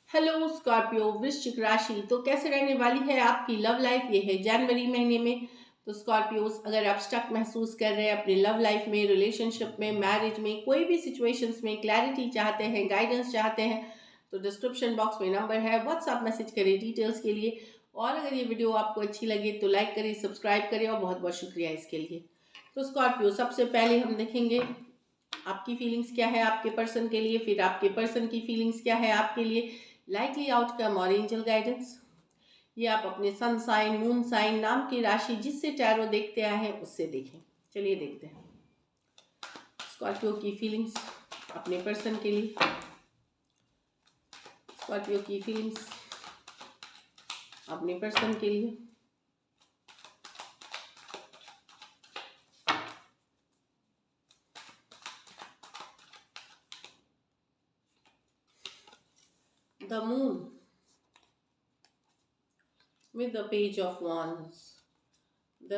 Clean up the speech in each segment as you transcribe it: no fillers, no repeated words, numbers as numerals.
Hello Scorpio वृश्चिक राशि। तो कैसे रहने वाली है आपकी लव लाइफ, ये है जनवरी महीने में। तो स्कॉर्पियोज, अगर आप स्टक महसूस कर रहे हैं अपनी लव लाइफ में, रिलेशनशिप में, मैरिज में, कोई भी सिचुएशंस में क्लैरिटी चाहते हैं, गाइडेंस चाहते हैं, तो डिस्क्रिप्शन बॉक्स में नंबर है, व्हाट्सएप मैसेज करिए डिटेल्स के लिए। और अगर ये वीडियो आपको अच्छी लगे तो लाइक करिए, सब्सक्राइब करिए, और बहुत बहुत शुक्रिया इसके लिए। तो स्कॉर्पियो, सबसे पहले हम देखेंगे आपकी फीलिंग्स क्या है आपके पर्सन के लिए, फिर आपके पर्सन की फीलिंग्स क्या है आपके लिए, लाइकली आउटकम और एंजल गाइडेंस। ये आप अपने सन साइन, मून साइन, नाम की राशि जिससे टैरो देखते आए हैं उससे देखें। चलिए देखते हैं स्कॉर्पियो की फीलिंग्स अपने पर्सन के लिए। स्कॉर्पियो की फीलिंग्स अपने पर्सन के लिए। The moon with the page of wands, the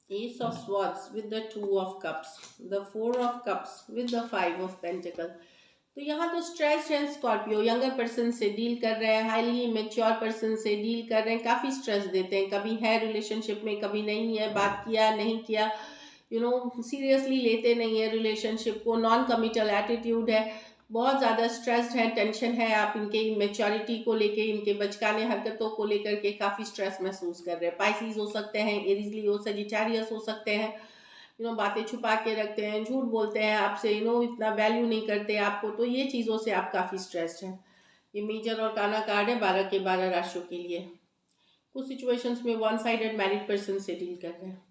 ace of swords with the two of cups, the four of cups with the five of pentacle। तो यहाँ तो स्ट्रेस है स्कॉर्पियो, यंगर पर्सन से deal कर रहे हैं, हाईली मेच्योर पर्सन से deal कर रहे हैं, काफ़ी स्ट्रेस देते हैं, कभी है रिलेशनशिप में कभी नहीं है, बात किया नहीं किया, सीरियसली लेते नहीं है रिलेशनशिप को, नॉन कमिटल एटीट्यूड है, बहुत ज़्यादा स्ट्रेस्ड है, टेंशन है, आप इनके मेच्योरिटी को लेके, इनके बचकाने हरकतों को लेकर के काफ़ी स्ट्रेस महसूस कर रहे हैं। पाइसिस हो सकते हैं, एरीज लियो, सजिटेरियस हो सकते हैं। बातें छुपा के रखते हैं, झूठ बोलते हैं आपसे, इतना वैल्यू नहीं करते आपको, तो ये चीज़ों से आप काफ़ी स्ट्रेस्ड हैं। ये मेजर और काना कार्ड है 12 के 12 राशियों के लिए। कुछ सिचुएशंस में वन साइडेड मैरिड पर्सन से डील कर रहे हैं।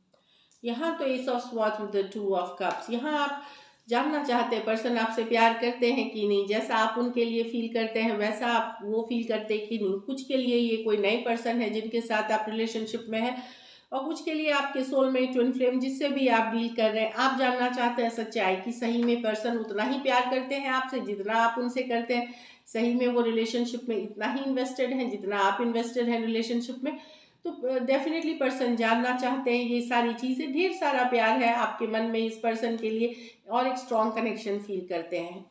यहाँ तो S of swords with the two of cups. यहाँ आप जानना चाहते हैं पर्सन आपसे प्यार करते हैं कि नहीं, जैसा आप उनके लिए फील करते हैं वैसा आप वो फील करते हैं कि नहीं। कुछ के लिए ये कोई नए पर्सन है जिनके साथ आप रिलेशनशिप में है, और कुछ के लिए आपके सोलमेट, ट्विन फ्लेम, जिससे भी आप डील कर रहे हैं, आप जानना चाहते हैं सच्चाई कि सही में पर्सन उतना ही प्यार करते हैं आपसे जितना आप उनसे करते हैं, सही में वो रिलेशनशिप में इतना ही इन्वेस्टेड है जितना आप इन्वेस्टेड हैं रिलेशनशिप में। तो डेफिनेटली पर्सन जानना चाहते हैं ये सारी चीज़ें, ढेर सारा प्यार है आपके मन में इस पर्सन के लिए, और एक स्ट्रॉन्ग कनेक्शन फील करते हैं।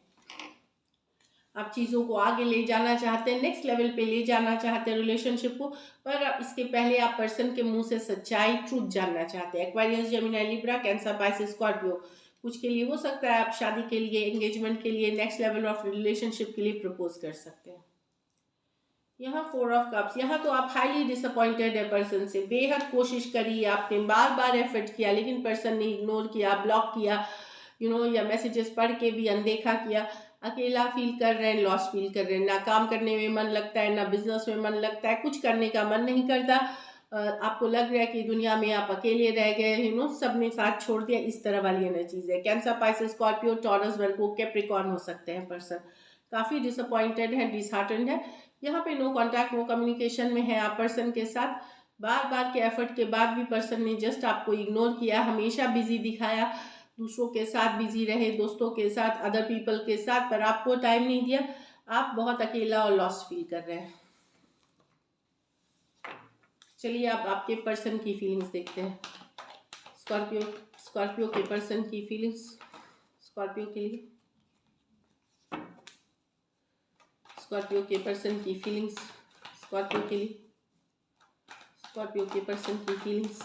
आप चीज़ों को आगे ले जाना चाहते हैं, नेक्स्ट लेवल पे ले जाना चाहते हैं रिलेशनशिप को, पर इसके पहले आप पर्सन के मुंह से सच्चाई, ट्रूथ जानना चाहते हैं। Aquarius, Gemini, Libra, cancer, Pisces, Scorpio, कुछ के लिए हो सकता है आप शादी के लिए, एंगेजमेंट के लिए, नेक्स्ट लेवल ऑफ रिलेशनशिप के लिए प्रपोज कर सकते हैं। यहाँ फोर ऑफ कप्स, यहाँ तो आप हाईली डिसअपॉइंटेड है पर्सन से, बेहद कोशिश करी आपने, बार बार एफर्ट किया, लेकिन पर्सन ने इग्नोर किया, ब्लॉक किया, या मैसेजेस पढ़ के भी अनदेखा किया। अकेला फील कर रहे हैं, लॉस फील कर रहे हैं, ना काम करने में मन लगता है, ना बिजनेस में मन लगता है, कुछ करने का मन नहीं करता। आपको लग रहा है कि दुनिया में आप अकेले रह गए, सबने साथ छोड़ दिया, इस तरह वाली एनर्जीज है। कैंसर, पाइसेस, स्कॉर्पियो, टॉरस, वर्गो, कैप्रिकॉर्न हो सकते हैं पर्सन। काफ़ी डिसअपॉइंटेड है, डिसहार्टेंड है। यहाँ पे नो कॉन्टैक्ट, नो कम्युनिकेशन में है आप पर्सन के साथ। बार बार के एफर्ट के बाद भी पर्सन ने जस्ट आपको इग्नोर किया, हमेशा बिजी दिखाया, दूसरों के साथ बिजी रहे, दोस्तों के साथ, अदर पीपल के साथ, पर आपको टाइम नहीं दिया। आप बहुत अकेला और लॉस्ट फील कर रहे हैं। चलिए अब आपके पर्सन की फीलिंग्स देखते हैं। स्कॉर्पियो के पर्सन की फीलिंग्स स्कॉर्पियो के लिए। स्कॉर्पियो के पर्सन की फीलिंग्स स्कॉर्पियो के लिए। स्कॉर्पियो के पर्सन की फीलिंग्स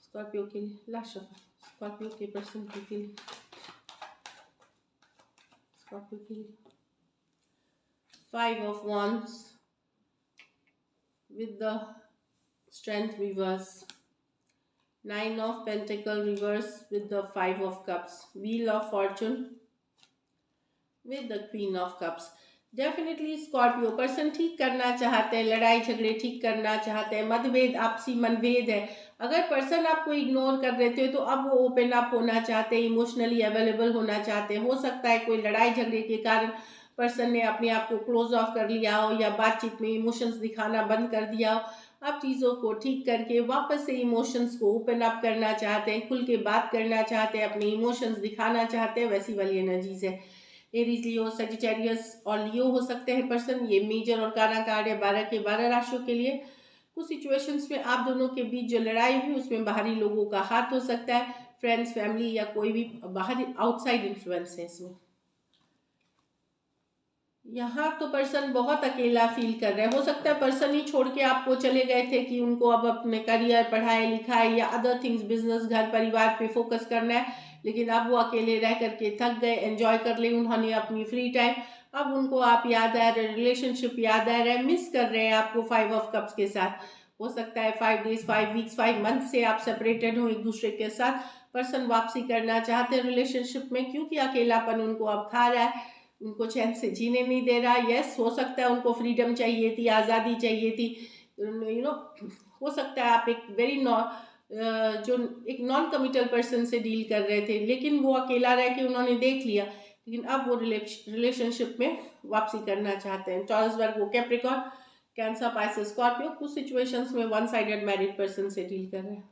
स्कॉर्पियो के लिए। Last shuffle. स्कॉर्पियो के पर्सन की फीलिंग्स स्कॉर्पियो के लिए। 5 of wands with the strength reverse, 9 of pentacle reverse with the 5 of cups, wheel of fortune with the queen of cups। Definitely Scorpio person ठीक करना चाहते हैं, लड़ाई झगड़े ठीक करना चाहते हैं, मतभेद, आपसी मनभेद है। अगर पर्सन आपको इग्नोर कर रहे थे तो अब वो ओपन अप होना चाहते हैं, इमोशनली अवेलेबल होना चाहते हैं। हो सकता है कोई लड़ाई झगड़े के कारण पर्सन ने अपने आप को क्लोज ऑफ कर लिया हो, या बातचीत में इमोशंस दिखाना बंद कर दिया हो। आप चीज़ों को ठीक करके वापस से इमोशंस को ओपन अप करना चाहते हैं, खुल के बात करना चाहते हैं, अपने इमोशंस दिखाना चाहते हैं, वैसी वाली एनर्जीज है। एरीज, लियो, सजिटेरियस और लियो हो सकते हैं पर्सन। ये मेजर और काना कार्ड है 12 के 12 राशियों के लिए। कुछ सिचुएशंस में आप दोनों के बीच जो लड़ाई हुई उसमें बाहरी लोगों का हाथ हो सकता है, फ्रेंड्स, फैमिली, या कोई भी बाहरी आउटसाइड इन्फ्लुएंस है इसमें। यहाँ तो पर्सन बहुत अकेला फील कर रहा है। हो सकता है पर्सन ही छोड़ के आपको चले गए थे कि उनको अब अपने करियर, पढ़ाई लिखाई या अदर थिंग्स, बिजनेस, घर परिवार पे फोकस करना है, लेकिन अब वो अकेले रह करके थक गए, एंजॉय कर ली उन्होंने अपनी फ्री टाइम। अब उनको आप याद आ रहे, रिलेशनशिप याद आ रहा है, मिस कर रहे हैं आपको 5 ऑफ कप्स के साथ। हो सकता है 5 डेज, 5 वीक्स, 5 मंथ से आप सेपरेटेड हो एक दूसरे के साथ। पर्सन वापसी करना चाहते हैं रिलेशनशिप में, क्योंकि अकेलापन उनको अब खा रहा है, उनको चैन से जीने नहीं दे रहा। यस, हो सकता है उनको फ्रीडम चाहिए थी, आज़ादी चाहिए थी, यू नो। हो सकता है आप एक वेरी जो एक नॉन कमिटल पर्सन से डील कर रहे थे, लेकिन वो अकेला रह के उन्होंने देख लिया, लेकिन अब वो रिलेशनशिप में वापसी करना चाहते हैं। टॉरस, वर्गो, कैप्रिकॉर्न, कैंसर, पाइसेस, स्कॉर्पियो कुछ सिचुएशंस में वन साइडेड मैरिड पर्सन से डील कर रहे हैं।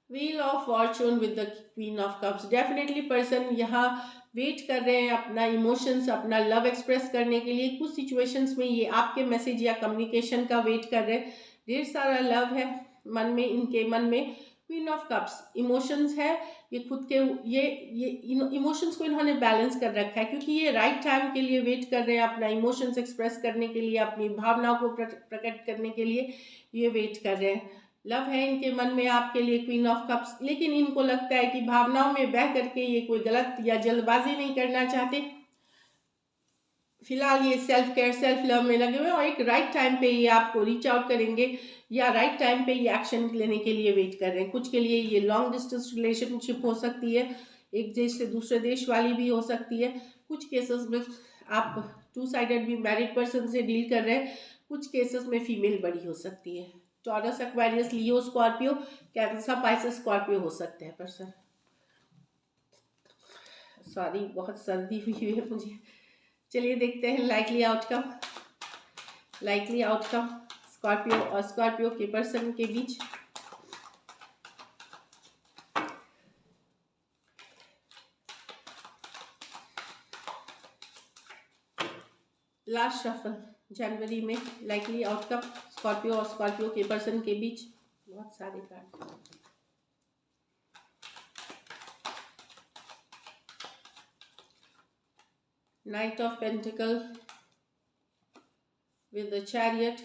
Wheel of Fortune with the queen of cups, definitely person यहाँ वेट कर रहे हैं अपना इमोशंस, अपना लव एक्सप्रेस करने के लिए। कुछ सिचुएशंस में ये आपके मैसेज या कम्युनिकेशन का वेट कर रहे हैं। ढेर सारा लव है मन में, इनके मन में। क्वीन ऑफ कप्स इमोशंस है, ये खुद के ये इमोशंस को इन्होंने बैलेंस कर रखा है, क्योंकि ये राइट टाइम के लिए वेट कर रहे हैं, अपना इमोशंस एक्सप्रेस करने के लिए, अपनी भावनाओं को प्रकट करने के लिए ये वेट कर रहे हैं। लव है इनके मन में आपके लिए, क्वीन ऑफ कप्स, लेकिन इनको लगता है कि भावनाओं में बह करके ये कोई गलत या जल्दबाजी नहीं करना चाहते। फिलहाल ये सेल्फ केयर, सेल्फ लव में लगे हुए हैं, और एक राइट टाइम पे ये आपको रीच आउट करेंगे, या राइट टाइम पे ये एक्शन लेने के लिए वेट कर रहे हैं। कुछ के लिए ये लॉन्ग डिस्टेंस रिलेशनशिप हो सकती है, एक देश से दूसरे देश वाली भी हो सकती है। कुछ केसेस में आप 2 साइडेड भी मैरिड पर्सन से डील कर रहे हैं, कुछ केसेस में फीमेल बड़ी हो सकती है। टॉरस, एक्वेरियस, लियो, स्कॉर्पियो, कैंसर, पाइसेस, स्कॉर्पियो हो सकते हैं पर्सन। सॉरी, बहुत सर्दी हुई है मुझे। चलिए देखते हैं likely outcome. Likely outcome Scorpio और स्कॉर्पियो के पर्सन के बीच। लास्ट शफल जनवरी में लाइकली आउटकम स्कॉर्पियो और स्कॉर्पियो के पर्सन के बीच। बहुत सारे card. Night of pentacle with the chariot,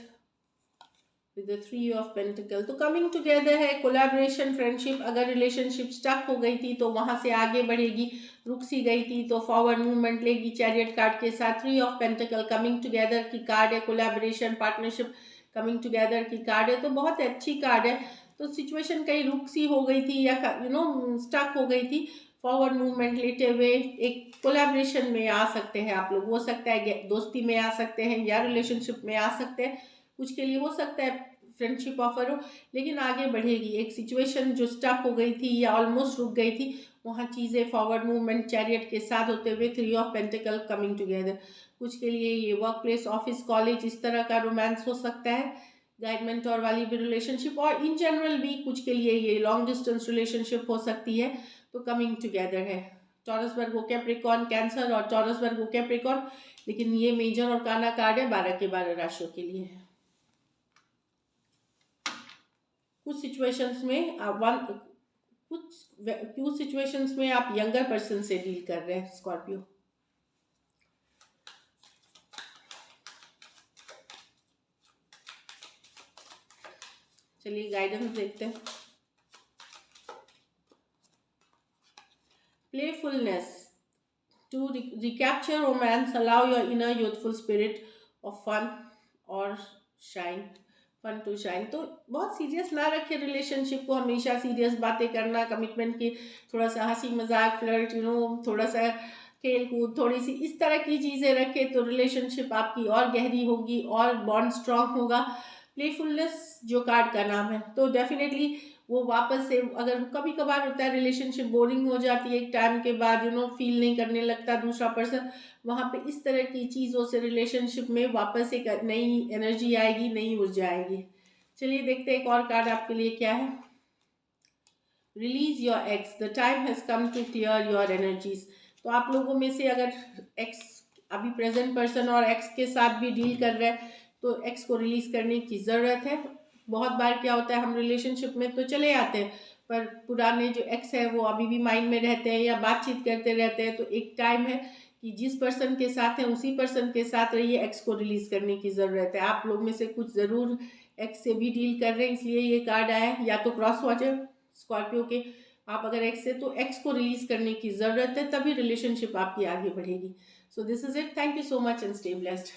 with the 3 of pentacle. तो कमिंग टुगेदर है, कोलैबोरेशन, फ्रेंडशिप। अगर रिलेशनशिप स्टक हो गई थी तो वहां से आगे बढ़ेगी, रुक सी गई थी तो फॉरवर्ड मूवमेंट लेगी चैरियट कार्ड के साथ। 3 ऑफ पेंटिकल कमिंग टुगेदर की कार्ड है, कोलैबोरेशन, पार्टनरशिप, कमिंग टुगेदर की कार्ड है, तो बहुत अच्छी कार्ड है। तो सिचुएशन कहीं रुक सी हो गई थी या स्टक हो गई थी, फॉरवर्ड मूवमेंट लेते हुए एक कोलैबोरेशन में आ सकते हैं आप लोग। हो सकता है दोस्ती में आ सकते हैं या रिलेशनशिप में आ सकते हैं। कुछ के लिए हो सकता है फ्रेंडशिप ऑफर हो, लेकिन आगे बढ़ेगी। एक सिचुएशन जो स्टक हो गई थी या ऑलमोस्ट रुक गई थी, वहाँ चीज़ें फॉरवर्ड मूवमेंट चैरियट के साथ होते हुए 3 ऑफ पेंटिकल कमिंग टुगेदर। कुछ के लिए ये वर्क प्लेस, ऑफिस, कॉलेज, इस तरह का रोमांस हो सकता है, गाइड मेंटोर वाली भी रिलेशनशिप, और इन जनरल भी कुछ के लिए ये लॉन्ग डिस्टेंस रिलेशनशिप हो सकती है। तो कमिंग टुगेदर है टॉरस, वर्गो, कैप्रिकॉर्न, कैंसर और टॉरस, वर्गो, कैप्रिकॉर्न। लेकिन ये मेजर और काना कार्ड है 12 के 12 राशियों के लिए है। कुछ सिचुएशंस में कुछ सिचुएशंस में आप यंगर पर्सन से डील कर रहे हैं स्कॉर्पियो। चलिए गाइडेंस देखते हैं। Playfulness. To recapture romance, allow your inner youthful spirit of fun or shine. Fun to shine. तो बहुत सीरियस ना रखे रिलेशनशिप को, हमेशा सीरियस बातें करना, कमिटमेंट की, थोड़ा सा हंसी मजाक, फ्लर्ट, थोड़ा सा खेल कूद, थोड़ी सी इस तरह की चीज़ें रखे तो रिलेशनशिप आपकी और गहरी होगी और बॉन्ड स्ट्रांग होगा। प्लेफुलनेस जो कार्ड का नाम है, तो डेफिनेटली वो वापस से, अगर कभी कभार होता है रिलेशनशिप बोरिंग हो जाती है एक टाइम के बाद, फील नहीं करने लगता दूसरा पर्सन, वहाँ पे इस तरह की चीज़ों से रिलेशनशिप में वापस एक नई एनर्जी आएगी, नई ऊर्जा आएगी। चलिए देखते हैं एक और कार्ड आपके लिए क्या है। Release your ex, the time has come to clear your energies. तो आप लोगों में से अगर एक्स, अभी प्रेजेंट पर्सन और एक्स के साथ भी डील कर रहे हैं, तो एक्स को रिलीज करने की ज़रूरत है। बहुत बार क्या होता है, हम रिलेशनशिप में तो चले आते हैं, पर पुराने जो एक्स है वो अभी भी माइंड में रहते हैं या बातचीत करते रहते हैं। तो एक टाइम है कि जिस पर्सन के साथ हैं उसी पर्सन के साथ रहिए, एक्स को रिलीज करने की ज़रूरत है। आप लोग में से कुछ ज़रूर एक्स से भी डील कर रहे हैं, इसलिए ये कार्ड आया है, या तो क्रॉस वॉचर स्कॉर्पियो के। आप अगर एक्स से, तो एक्स को रिलीज करने की ज़रूरत है, तभी रिलेशनशिप आपकी आगे बढ़ेगी। So this is it, thank you so much and stay blessed.